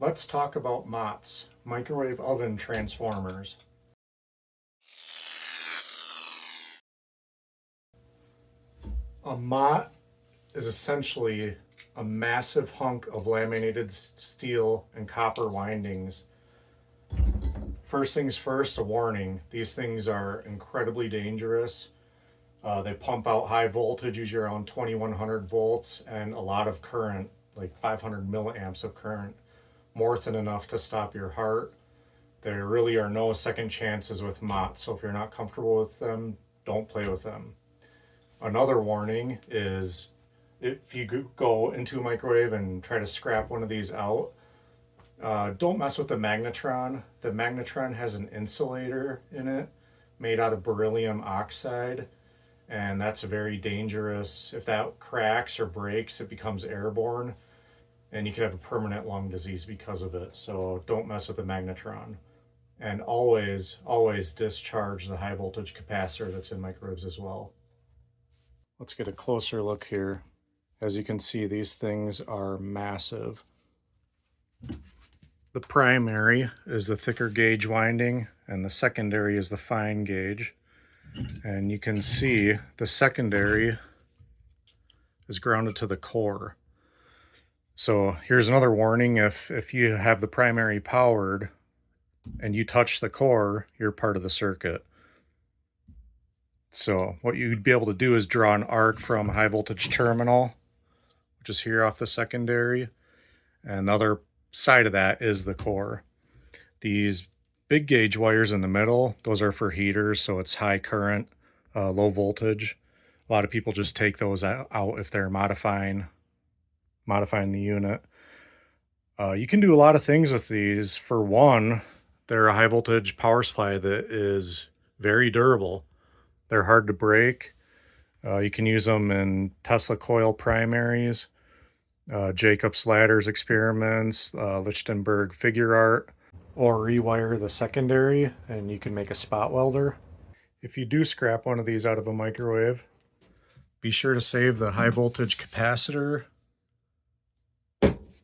Let's talk about MOTs, microwave oven transformers. A MOT is essentially a massive hunk of laminated steel and copper windings. First things first, a warning. These things are incredibly dangerous. They pump out high voltage, usually around 2100 volts, and a lot of current, like 500 milliamps of current, more than enough to stop your heart. There really are no second chances with MOTs, so if you're not comfortable with them, don't play with them. Another warning is if you go into a microwave and try to scrap one of these out, don't mess with the magnetron. The magnetron has an insulator in it made out of beryllium oxide, and that's very dangerous. If that cracks or breaks, it becomes airborne, and you could have a permanent lung disease because of it. So don't mess with the magnetron. And always discharge the high voltage capacitor that's in microwaves as well. Let's get a closer look here. As you can see, these things are massive. The primary is the thicker gauge winding, and the secondary is the fine gauge. And you can see the secondary is grounded to the core. So here's another warning. If you have the primary powered and you touch the core, you're part of the circuit. So what you'd be able to do is draw an arc from a high voltage terminal, which is here off the secondary, and the other side of that is the core. These big gauge wires in the middle, those are for heaters, so it's high current, low voltage. A lot of people just take those out if they're modifying the unit. You can do a lot of things with these. For one, they're a high voltage power supply that is very durable. They're hard to break. You can use them in Tesla coil primaries, Jacob's ladders experiments, Lichtenberg figure art, or rewire the secondary and you can make a spot welder. If you do scrap one of these out of a microwave, be sure to save the high voltage capacitor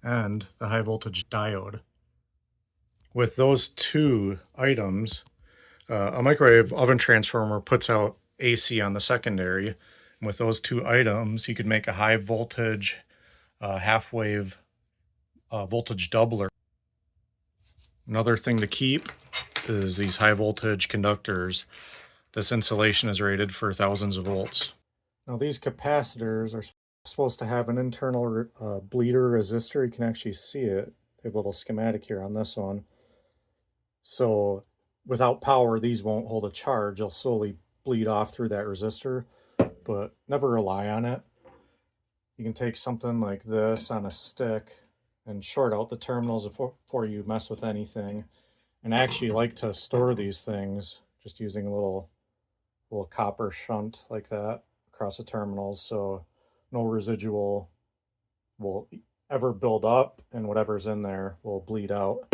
and the high voltage diode. With those two items, a microwave oven transformer puts out AC on the secondary. And with those two items, you could make a high voltage half wave voltage doubler. Another thing to keep is these high voltage conductors. This insulation is rated for thousands of volts. Now these capacitors are supposed to have an internal bleeder resistor. You can actually see it. They have a little schematic here on this one. So without power, these won't hold a charge. They'll slowly bleed off through that resistor, but never rely on it. You can take something like this on a stick and short out the terminals before you mess with anything. And I actually like to store these things just using a little copper shunt like that across the terminals, so no residual will ever build up and whatever's in there will bleed out.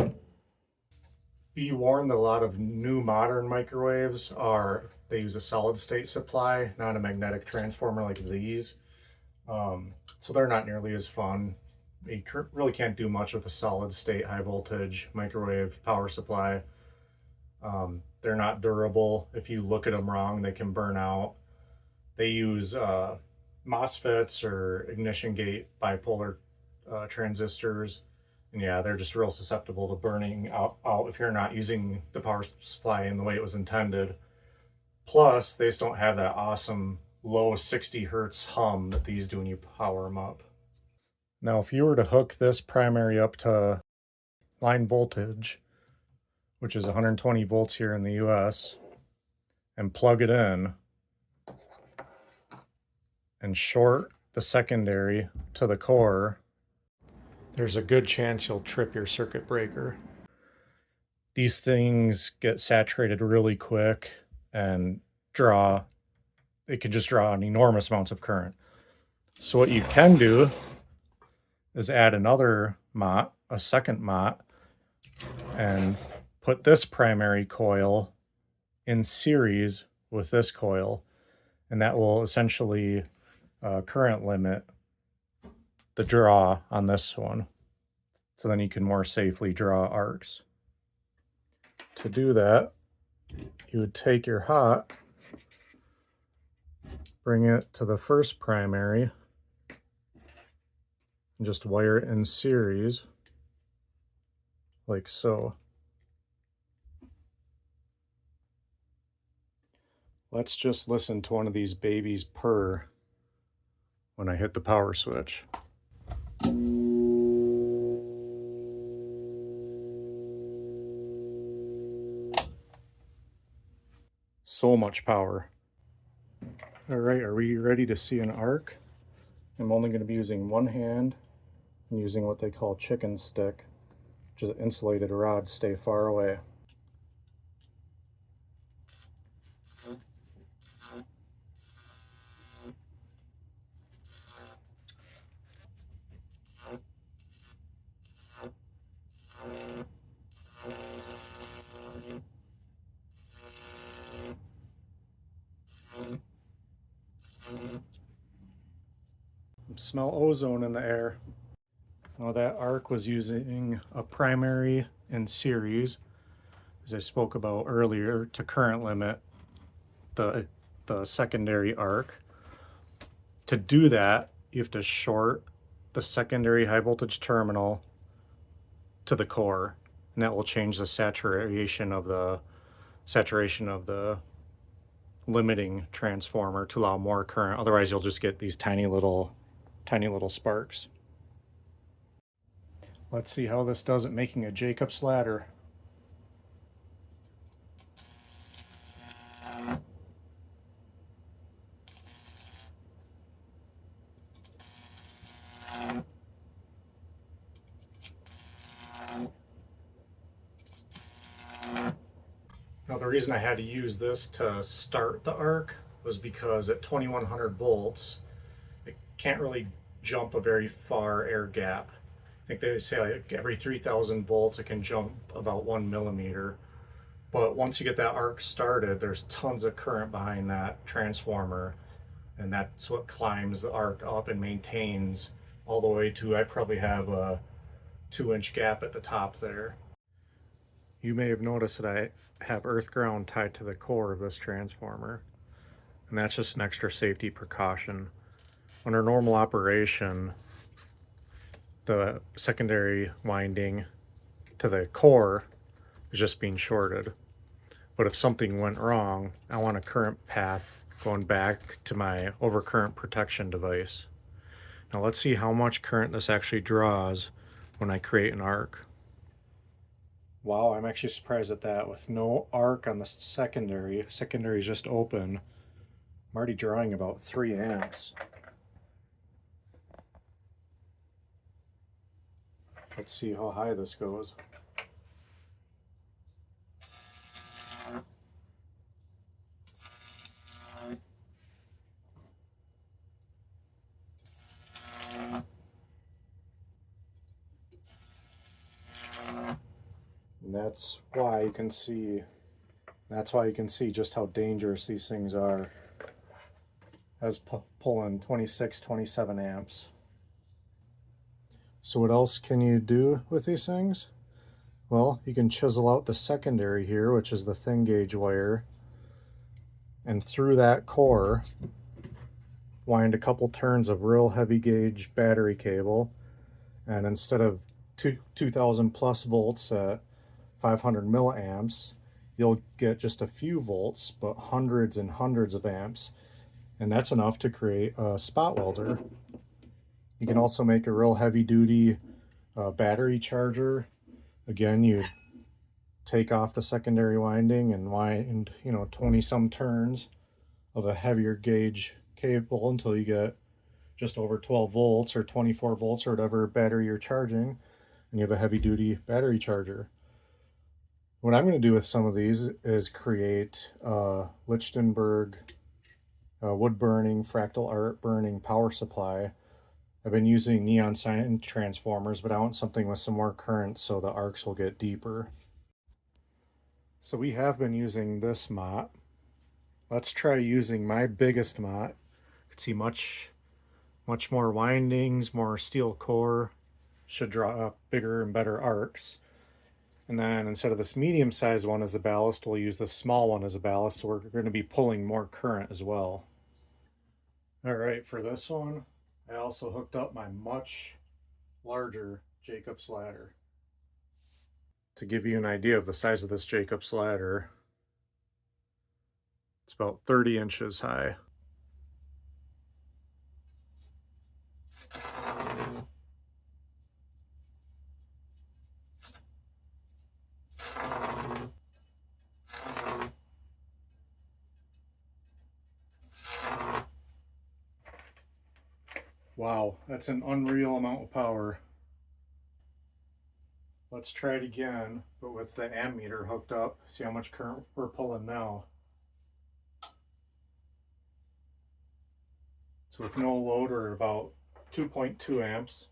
Be warned that a lot of new modern microwaves they use a solid state supply, not a magnetic transformer like these. So they're not nearly as fun. You really can't do much with a solid state high voltage microwave power supply. They're not durable. If you look at them wrong, they can burn out. They use MOSFETs or ignition gate bipolar transistors. And yeah, they're just real susceptible to burning out if you're not using the power supply in the way it was intended. Plus, they just don't have that awesome low 60 hertz hum that these do when you power them up. Now, if you were to hook this primary up to line voltage, which is 120 volts here in the US, and plug it in and short the secondary to the core, there's a good chance you'll trip your circuit breaker. These things get saturated really quick and it can just draw an enormous amounts of current. So what you can do is add another MOT, a second MOT, and put this primary coil in series with this coil, and that will essentially current limit the draw on this one. so then you can more safely draw arcs. To do that, you would take your hot, bring it to the first primary, and just wire it in series, like so. Let's just listen to one of these babies purr when I hit the power switch. So much power. All right, are we ready to see an arc? I'm only going to be using one hand and using what they call chicken stick, which is an insulated rod to stay far away. Smell ozone in the air. Now that arc was using a primary in series, as I spoke about earlier, to current limit the secondary arc. To do that, you have to short the secondary high voltage terminal to the core, and that will change the saturation of the limiting transformer to allow more current. Otherwise, you'll just get these tiny little sparks. Let's see how this does at making a Jacob's ladder. Now the reason I had to use this to start the arc was because at 2100 volts, it can't really jump a very far air gap. I think they say like every 3000 volts it can jump about 1 millimeter. But once you get that arc started, there's tons of current behind that transformer, and that's what climbs the arc up and maintains all the way to, I probably have a 2-inch gap at the top there. You may have noticed that I have earth ground tied to the core of this transformer, and that's just an extra safety precaution. Under normal operation, the secondary winding to the core is just being shorted. But if something went wrong, I want a current path going back to my overcurrent protection device. Now let's see how much current this actually draws when I create an arc. Wow, I'm actually surprised at that. With no arc on the secondary is just open, I'm already drawing about 3 amps. Let's see how high this goes. And that's why you can see just how dangerous these things are. As pulling 26, 27 amps. So what else can you do with these things? Well, you can chisel out the secondary here, which is the thin gauge wire, and through that core, wind a couple turns of real heavy gauge battery cable, and instead of 2000 plus volts at 500 milliamps, you'll get just a few volts, but hundreds and hundreds of amps, and that's enough to create a spot welder. You can also make a real heavy-duty battery charger. Again, you take off the secondary winding and wind, 20-some turns of a heavier gauge cable until you get just over 12 volts or 24 volts or whatever battery you're charging, and you have a heavy-duty battery charger. What I'm going to do with some of these is create Lichtenberg wood-burning, fractal arc burning power supply. I've been using neon sign transformers, but I want something with some more current so the arcs will get deeper. So we have been using this MOT. Let's try using my biggest MOT. You can see much more windings, more steel core. should draw up bigger and better arcs. And then instead of this medium-sized one as a ballast, we'll use this small one as a ballast, so we're going to be pulling more current as well. All right, for this one, I also hooked up my much larger Jacob's ladder. To give you an idea of the size of this Jacob's ladder, it's about 30 inches high. Wow, that's an unreal amount of power. Let's try it again, but with the ammeter hooked up. See how much current we're pulling now. So with no load, we're about 2.2 amps.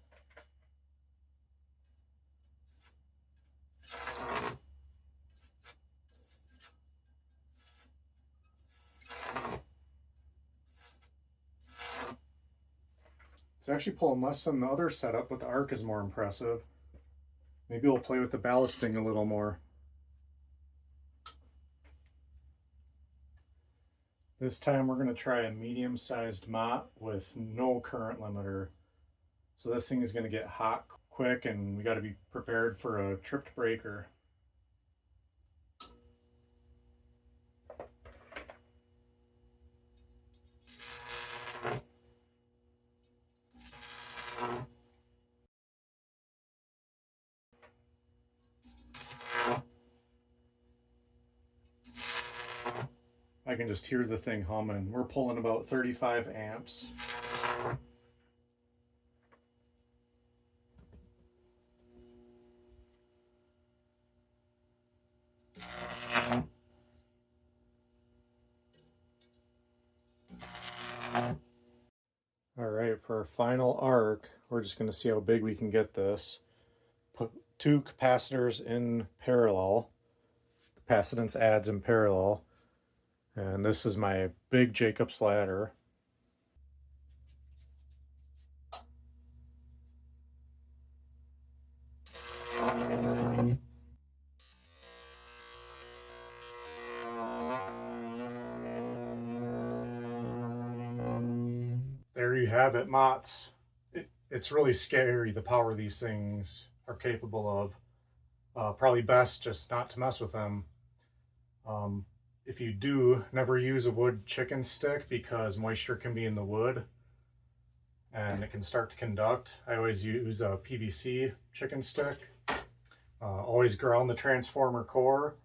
It's actually pulling less than the other setup, but the arc is more impressive. Maybe we'll play with the ballasting a little more. This time we're going to try a medium-sized MOT with no current limiter. So this thing is going to get hot quick, and we got to be prepared for a tripped breaker. I can just hear the thing humming. We're pulling about 35 amps. All right, for our final arc, we're just going to see how big we can get this. Put two capacitors in parallel, capacitance adds in parallel, and this is my big Jacob's ladder. There you have it, MOTs. It's really scary the power these things are capable of. Probably best just not to mess with them. If you do, never use a wood chicken stick because moisture can be in the wood and it can start to conduct. I always use a PVC chicken stick. Always ground the transformer core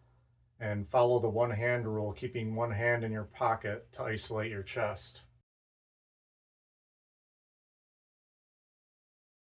and follow the one hand rule, keeping one hand in your pocket to isolate your chest.